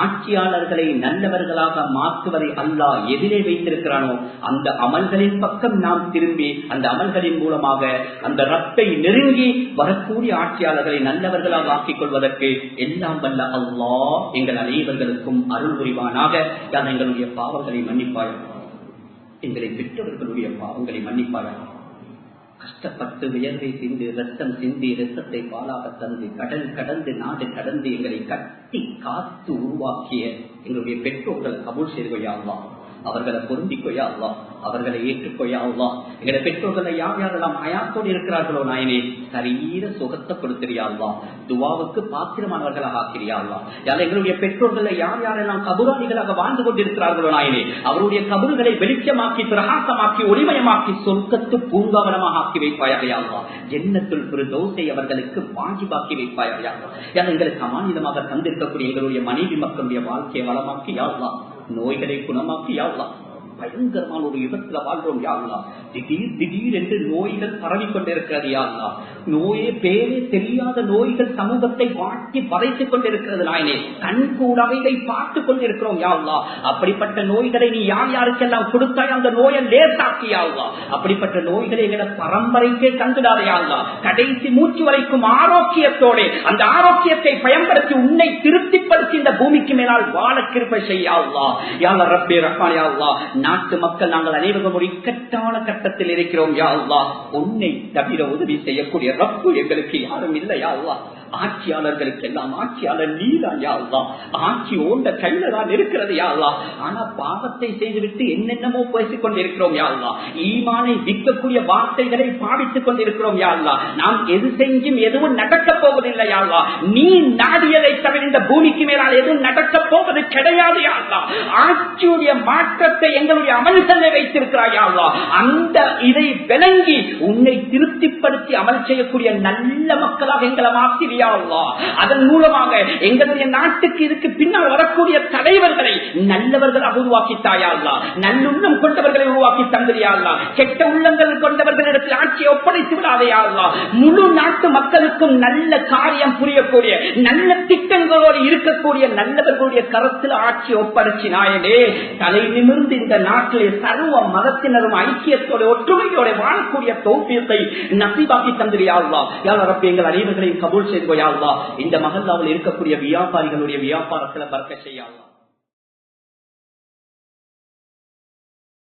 ஆட்சியாளர்களை நல்லவர்களாக மாற்றுவதை அல்லாஹ் எதிரே வைத்திருக்கிறானோ அந்த அமல்களின் பக்கம் நாம் திரும்பி அந்த அமல்களின் மூலமாக அந்த ரப்பை நெருங்கி வரக்கூடிய ஆட்சியாளர்களை நல்லவர்களாக ஆக்கிக் கொள்வதற்கு எல்லாம் வல்ல அல்லாஹ் எங்கள் அனைவர்களுக்கும் அருள் புரிவானாக. எங்களுடைய பாவங்களை மன்னிப்பாயாக, எங்களை பெற்றவர்களுடைய பாவங்களை மன்னிப்பாயாக. கஷ்டப்பட்டு வியர்வை சிந்து ரத்தம் சிந்தி ரத்தத்தை பாலாக தந்து கடல் கடந்து நாடு கடந்து எங்களை கட்டி காத்து உருவாக்கிய எங்களுடைய பெற்றோர்கள் கபூல் செய்துகொய்யா அல்லாஹ், அவர்களை பொருந்திக்கொய்யா அல்லாஹ், அவர்களை ஏற்றுக்கொய்யா அல்லாஹ். எங்களை பெற்றோர்களை யார் யாரெல்லாம் ஹயாத்தோடு இருக்கிறார்களோ நாயனே சரீர சுகத்தை கொடுத்திரியா அல்லாஹ், துவாவுக்கு பாத்திரமானவர்களாக ஆக்கிறியா அல்லாஹ். எங்களுடைய பெற்றோர்களை யார் யாரெல்லாம் கபுராணிகளாக வாழ்ந்து கொண்டிருக்கிறார்களோ நாயனே அவருடைய கபறுகளை வெளிச்சமாக்கி பிரகாசமாக்கி ஒளிமயமாக்கி சொர்க்கத்து பூங்காவனமாக ஆக்கி வைப்பாயாக அல்லாஹ். ஜன்னத்துல் ஃபிர்தௌஸை அவர்களுக்கு வாஜிபாக்கி வைப்பாயாக அல்லாஹ். எங்களுக்கு அமானிதமாக தந்திருக்கக்கூடிய எங்களுடைய மனைவி மக்களுடைய வாழ்க்கையை வளமாக்கி யா அல்லாஹ், நோய்களை குணமாக்கி யா அல்லாஹ். பயங்கரமான ஒரு யுகத்துல வாழ்றோம் யா அல்லாஹ். திடீர் திடீர் என்று நோய்கள் பரவிக்கொண்டிருக்கிறது யா அல்லாஹ். நோயே பேரே தெரியாத நோய்கள் சமூகத்தை வாட்டி வதைத்துக் கொண்டிருக்கிறது நாயனே, கண் கூட இதை பார்த்துக் கொண்டிருக்கிறோம் யா அல்லாஹ். அப்படிப்பட்ட நோய்களை நீ யார் யாருக்கெல்லாம் கொடுத்தாய் அந்த நோயை லேசாக்கி யா அல்லாஹ். அப்படிப்பட்ட நோய்களை எங்கள பரம்பரைக்கே தந்துடாதே யா அல்லாஹ். கடைசி மூச்சு வரைக்கும் ஆரோக்கியத்தோடு அந்த ஆரோக்கியத்தை பயன்படுத்தி உன்னை திருப்திப்படுத்தி இந்த பூமிக்கு மேலால் வாழ கிருபை செய்ய யா அல்லாஹ். யா ரப்பே ரஹ்மான் யா அல்லாஹ். நாட்டு மக்கள் நாங்கள் அனைவரும் ஒரு இக்கட்டான கட்டத்தில் இருக்கிறோம் யா அல்லாஹ். உன்னை தவிர உதவி செய்யக்கூடிய ரப்பு எங்களுக்கு யாரும் இல்லை யா அல்லாஹ். ஆட்சியாளர்களுக்கு எல்லாம் ஆட்சியாளர் நீதான் யா அல்லாஹ். ஆட்சி ஓண்ட கையில தான் இருக்கிறது யா அல்லாஹ். ஆனா பாவத்தை செய்துவிட்டு என்னென்னமோ பேசிக் கொண்டிருக்கிறோம் யா அல்லாஹ். ஈமானை விற்கக்கூடிய வார்த்தைகளை பாவித்துக் கொண்டிருக்கிறோம் யா அல்லாஹ். நாம் எது செஞ்சும் எதுவும் நடக்க போவதில்லை யா அல்லாஹ். நீ நாடியதை தவிர இந்த பூமிக்கு மேலால் எதுவும் நடக்க போவது கிடையாது யா அல்லாஹ். ஆட்சியுடைய மாற்றத்தை எங்களுடைய அமல்களை வைத்திருக்கிறாய் யா அல்லாஹ். அந்த இதை விளங்கி உன்னை திருப்திப்படுத்தி அமல் செய்யக்கூடிய நல்ல மக்களாக எங்களை மாற்றியா அல்லாஹ். அதன் மூலமாக எங்களுடைய நாட்டுக்கு இதுக்கு பின்னால் வரக்கூடிய தலைவர்களை நல்லவர்களாக உருவாக்கித்தாயா அல்லாஹ். நல்லுள்ளம் கொண்டவர்களை உருவாக்கி தந்திரியா அல்லாஹ். கெட்ட உள்ளங்கள் கொண்டவர்களிடத்தில் ஆட்சியை ஒப்படைத்து விடாதையா அல்லாஹ். முழு நாட்டு மக்களுக்கும் நல்ல காரியம் புரியக்கூடிய நல்ல திட்டங்களோடு இருக்கக்கூடிய நல்லவர்களுடைய கருத்தில் ஆட்சி ஒப்படைச்சி நாயனே தலை நிமிர்ந்து இந்த நாட்டிலே சர்வ மதத்தினரும் ஐக்கியத்தோடு ஒற்றுமையோடு வாழக்கூடிய தௌஃபீகை நசீபாக்கி தந்திரியா அல்லாஹ். யா ரப்பே எங்கள் அனைவர்களையும் கபூல் செய்து இந்த மஹல்லாவில் இருக்கக்கூடிய வியாபாரிகளுடைய வியாபாரத்தில் பறக்கச் செய்ய அல்லாஹ்.